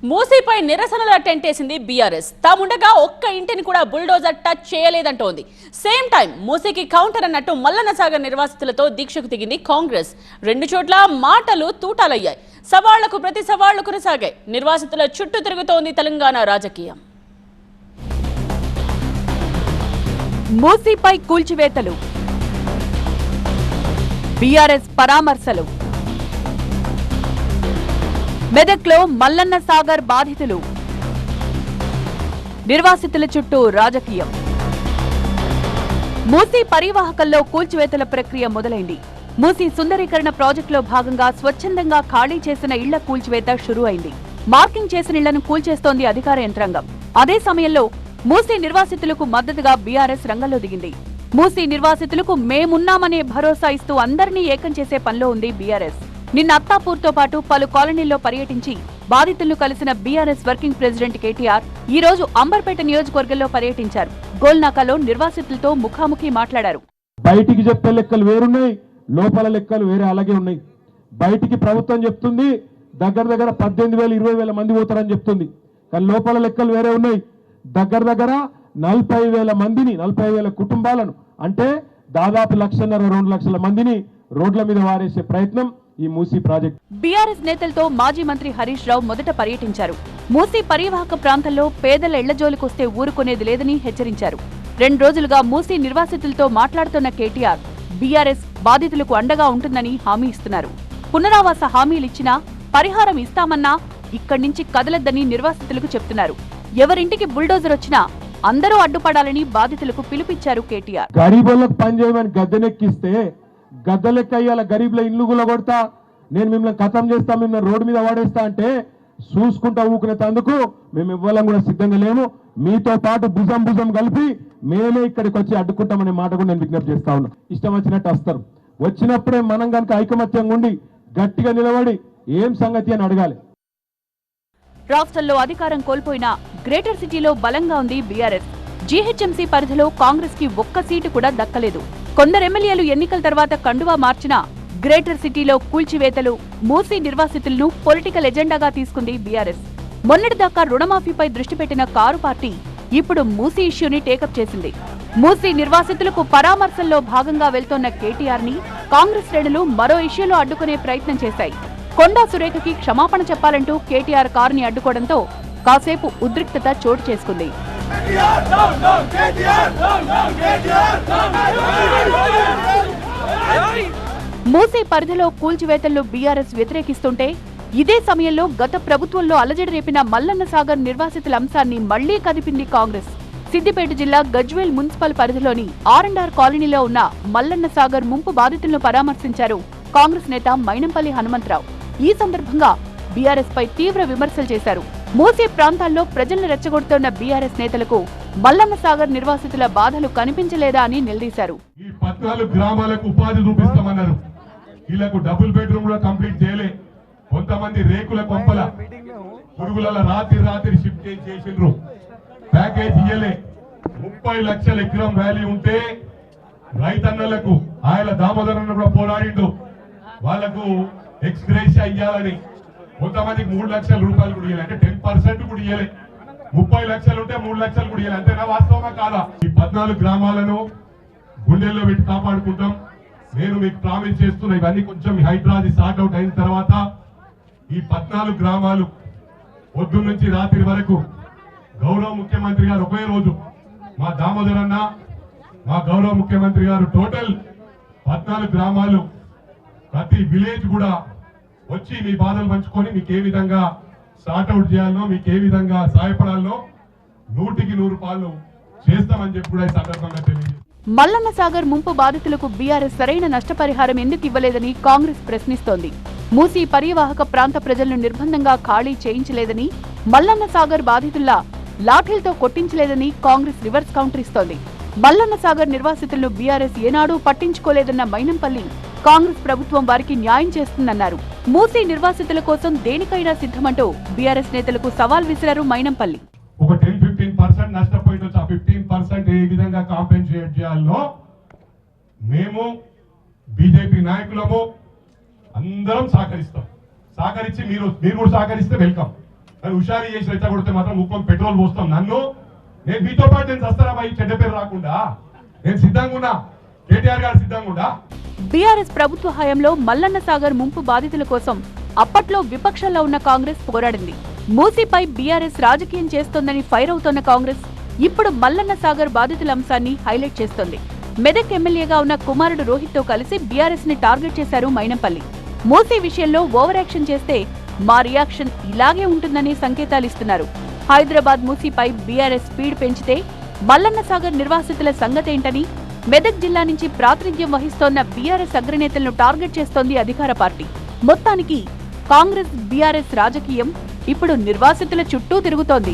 మూసీపై నిరసనల టెంటేసింది BRS. తాముండగా ఒక్క ఇంటిని కూడా బుల్డోజర్ టచ్ చేయలేదంటోంది. సేమ్ టైం మూసీకి కౌంటర్ అన్నట్టు మల్లన్న సాగర్ నిర్వాసితులతో దీక్షకు దిగింది కాంగ్రెస్. రెండు చోట్ల మాటలు తూటాలయ్యాయి. సవాళ్లకు ప్రతి సవాళ్లు కొనసాగాయి. నిర్వాసితుల చుట్టూ తిరుగుతోంది తెలంగాణ రాజకీయం. మూసీపై కూల్చివేతలు, బీఆర్ఎస్ పరామర్శలు, మెదక్లో మల్లన్న సాగర్ బాధితులు, నిర్వాసితుల చుట్టూ రాజకీయం. మూసీ పరివాహకంలో కూల్చివేతల ప్రక్రియ మొదలైంది. మూసీ సుందరీకరణ ప్రాజెక్టులో భాగంగా స్వచ్ఛందంగా ఖాళీ చేసిన ఇళ్ల కూల్చివేత షురూ అయింది. మార్కింగ్ చేసిన ఇళ్లను కూల్చేస్తోంది అధికార యంత్రాంగం. అదే సమయంలో మూసీ నిర్వాసితులకు మద్దతుగా బీఆర్ఎస్ రంగంలో దిగింది. మూసీ నిర్వాసితులకు మేమున్నామనే భరోసా ఇస్తూ అందరినీ ఏకం చేసే పనిలో ఉంది బీఆర్ఎస్. నిన్న అత్తాపూర్తో పాటు పలు కాలనీల్లో పర్యటించి బాధితులను కలిసిన బీఆర్ఎస్ వర్కింగ్ ప్రెసిడెంట్ కేటీఆర్ ఈ రోజు అంబర్పేట నియోజకవర్గంలో పర్యటించారు. గోల్నాకాలో నిర్వాసితులతో ముఖాముఖి మాట్లాడారు. బయటికి చెప్పే లెక్కలు వేరున్నాయి, లోపల లెక్కలు వేరే అలాగే ఉన్నాయి. బయటికి ప్రభుత్వం చెప్తుంది దగ్గర 18,000 20,000 మంది పోతారని చెప్తుంది. కానీ లోపల లెక్కలు వేరే ఉన్నాయి. దగ్గర 40,000 మందిని, 40,000 కుటుంబాలను, అంటే దాదాపు 1,50,000 2 లక్షల మందిని రోడ్ల మీద వారేసే ప్రయత్నం ఈ మూసీ ప్రాజెక్ట్. బీఆర్ఎస్ నేతలతో మాజీ మంత్రి హరీష్ రావు మొదట పర్యటించారు. మూసీ పరివాహక ప్రాంతంలో పేదల ఇళ్ల జోలికొస్తే ఊరుకునేది లేదని హెచ్చరించారు. 2 రోజులుగా మూసీ నిర్వాసితులతో మాట్లాడుతున్న కేటీఆర్ బీఆర్ఎస్ బాధితులకు అండగా ఉంటుందని హామీ ఇస్తున్నారు. పునరావాస హామీలిచ్చినా, పరిహారం ఇస్తామన్నా ఇక్కడి నుంచి కదలద్దని నిర్వాసితులకు చెప్తున్నారు. ఎవరింటికి బుల్డోజర్ వచ్చినా అందరూ అడ్డుపడాలని బాధితులకు పిలుపిచ్చారు కేటీఆర్. గరీబులకు పనిచేయమని గద్దెనెక్కిస్తే గద్దెలెక్క అయ్యాల గరీబుల ఇల్లు గులగొడతా, నేను మిమ్మల్ని ఖతం చేస్తా, మిమ్మల్ని రోడ్డు మీద వాడేస్తా అంటే చూసుకుంటా ఊకునేందుకు మేము ఇవ్వాలని కూడా సిద్ధంగా లేము. మీతో పాటు భుజం కలిపి మేమే ఇక్కడికి వచ్చి అడ్డుకుంటామనే మాట కూడా నేను విజ్ఞప్తి చేస్తా ఉన్నా. ఇష్టం వచ్చినట్టు వస్తారు. వచ్చినప్పుడే మనం కనుక ఐకమత్యంగా ఉండి గట్టిగా నిలబడి ఏం సంగతి అని అడగాలి. రాష్ట్రంలో అధికారం కోల్పోయినా గ్రేటర్ సిటీలో బలంగా ఉంది బీఆర్ఎస్. జీహెచ్ఎంసీ పరిధిలో కాంగ్రెస్ కి ఒక్క సీటు కూడా దక్కలేదు. కొందరు ఎమ్మెల్యేలు ఎన్నికల తర్వాత కండువా మార్చినా గ్రేటర్ సిటీలో కూల్చివేతలు, మూసీ నిర్వాసితులను పొలిటికల్ ఎజెండాగా తీసుకుంది బీఆర్ఎస్. మొన్నటిదాకా రుణమాఫీపై దృష్టి పెట్టిన కారు పార్టీ ఇప్పుడు మూసీ ఇష్యూని టేకప్ చేసింది. మూసీ నిర్వాసితులకు పరామర్శల్లో భాగంగా వెళ్తోన్న కేటీఆర్ ని కాంగ్రెస్ శ్రేణులు మరో ఇష్యూలో అడ్డుకునే ప్రయత్నం చేశాయి. కొండా సురేఖకి క్షమాపణ చెప్పాలంటూ కేటీఆర్ కారుని అడ్డుకోవడంతో కాసేపు ఉద్రిక్తత చోటు చేసుకుంది. మూసీ పరిధిలో కూల్చివేతలను బీఆర్ఎస్ వ్యతిరేకిస్తుంటే, ఇదే సమయంలో గత ప్రభుత్వంలో అలజడి రేపిన మల్లన్న సాగర్ నిర్వాసితుల అంశాన్ని మళ్లీ కదిపింది కాంగ్రెస్. సిద్దిపేట జిల్లా గజ్వేల్ మున్సిపల్ పరిధిలోని R&R కాలనీలో ఉన్న మల్లన్న సాగర్ ముంపు బాధితులను పరామర్శించారు కాంగ్రెస్ నేత మైనంపల్లి హనుమంతరావు. ఈ సందర్భంగా బీఆర్ఎస్ పై తీవ్ర విమర్శలు చేశారు. మూసీ ప్రాంతాల్లో ప్రజలను రెచ్చగొడుతున్న బీఆర్ఎస్ నేతలకు మల్లన్న సాగర్ నిర్వాసితుల బాధలు కనిపించలేదా అని నిలదీశారు. ఈ 14 గ్రామాలకు ఉపాధి చూపిస్తామన్నారు. వీళ్లకు డబుల్ బెడ్రూమ్ కూడా కంప్లీట్ చేయలే. కొంతమంది రేకుల కొంపల పురుగుల రాత్రి షిఫ్ట్ చేసిండ్రు. ప్యాకేజ్ ఇయ్యలే. 30 లక్షల ఎకరం వాల్యూ ఉంటే రైతన్నలకు ఆయన దామోదరన్న కూడా పోరాడిండు. వాళ్లకు ఎక్స్గ్రేషియా ఇయ్యాలని. కొంతమందికి 3 లక్షల రూపాయలు కూడా ఇయ్యాలి, అంటే 10% కూడా ఇయ్యలే. 30 లక్షలు ఉంటే 3 లక్షలు కూడా ఇయ్యాలి. అంతేనా? వాస్తవమా కాదా? ఈ 14 గ్రామాలను గుండెల్లో పెట్టి కాపాడుకుంటాం. నేను మీకు ప్రామిస్ చేస్తున్నా, ఇవన్నీ కొంచెం హైడ్రాది సార్ట్ అవుట్ అయిన తర్వాత ఈ 14 గ్రామాలు పొద్దు నుంచి రాత్రి వరకు గౌరవ ముఖ్యమంత్రి గారు ఒకే రోజు మా దామోదరన్న, మా గౌరవ ముఖ్యమంత్రి గారు టోటల్ 14 గ్రామాలు ప్రతి విలేజ్ కూడా వచ్చి మీ బాధలు పంచుకొని మీకు ఏ విధంగా సార్ట్అవుట్ చేయాలో, మీకు ఏ విధంగా సహాయపడాలో 100కి 100 చేస్తామని చెప్పి కూడా ఈ సందర్భంగా తెలియజేస్తారు. మల్లన్న సాగర్ ముంపు బాధితులకు బీఆర్ఎస్ సరైన నష్టపరిహారం ఎందుకు ఇవ్వలేదని కాంగ్రెస్ ప్రశ్నిస్తోంది. మూసీ పరివాహక ప్రాంత ప్రజలను నిర్బంధంగా ఖాళీ చేయించలేదని, మల్లన్న సాగర్ బాధితుల్లా లాఠీలతో కొట్టించలేదని కాంగ్రెస్ రివర్స్ కౌంటర్ ఇస్తోంది. మల్లన్న సాగర్ నిర్వాసితులను బీఆర్ఎస్ ఏనాడూ పట్టించుకోలేదన్న మైనంపల్లి కాంగ్రెస్ ప్రభుత్వం వారికి న్యాయం చేస్తుందన్నారు. మూసీ నిర్వాసితుల కోసం దేనికైనా సిద్ధమంటూ బీఆర్ఎస్ నేతలకు సవాల్ విసిరారు మైనంపల్లి. ఒక 10-15% నష్టపోయింది. ఆ 15% ఏ విధంగా కాంపెన్సేట్ చేయాలో మేము బీజేపీ నాయకులము అందరం సహకరిస్తాం. సహకరించి మీరు కూడా సహకరిస్తే వెల్కమ్. నన్ను హుషారు చేసి రెచ్చగొడితే మాత్రం ముఖం పెట్రోల్ పోస్తాం. నేను మీతో పాటు నేను వస్తారా బాయ్, చెడ్డ పేరు రాకుండా నేను సిద్ధంగా ఉన్నా. కేటీఆర్ గారు సిద్ధంగా ఉండా. బీఆర్ఎస్ ప్రభుత్వ హయాంలో మల్లన్న సాగర్ ముంపు బాధితుల కోసం అప్పట్లో విపక్షంలో ఉన్న కాంగ్రెస్ పోరాడింది. మూసీపై బీఆర్ఎస్ రాజకీయం చేస్తోందని ఫైర్ అవుతోన్న కాంగ్రెస్ ఇప్పుడు మల్లన్న సాగర్ బాధితుల అంశాన్ని హైలైట్ చేస్తోంది. మెదక్ ఎమ్మెల్యేగా ఉన్న కుమారుడు రోహిత్ తో కలిసి బీఆర్ఎస్ ని టార్గెట్ చేశారు మైనంపల్లి. మూసీ విషయంలో ఓవర్ యాక్షన్ చేస్తే మా రియాక్షన్ ఇలాగే ఉంటుందని సంకేతాలిస్తున్నారు. హైదరాబాద్ మూసీపై బీఆర్ఎస్ స్పీడ్ పెంచితే మల్లన్న సాగర్ నిర్వాసితుల సంగతేంటని మెదక్ జిల్లా నుంచి ప్రాతినిధ్యం వహిస్తోన్న బీఆర్ఎస్ అగ్రనేతలను టార్గెట్ చేస్తోంది అధికార పార్టీ. మొత్తానికి కాంగ్రెస్ బీఆర్ఎస్ రాజకీయం ఇప్పుడు నిర్వాసితుల చుట్టూ తిరుగుతోంది.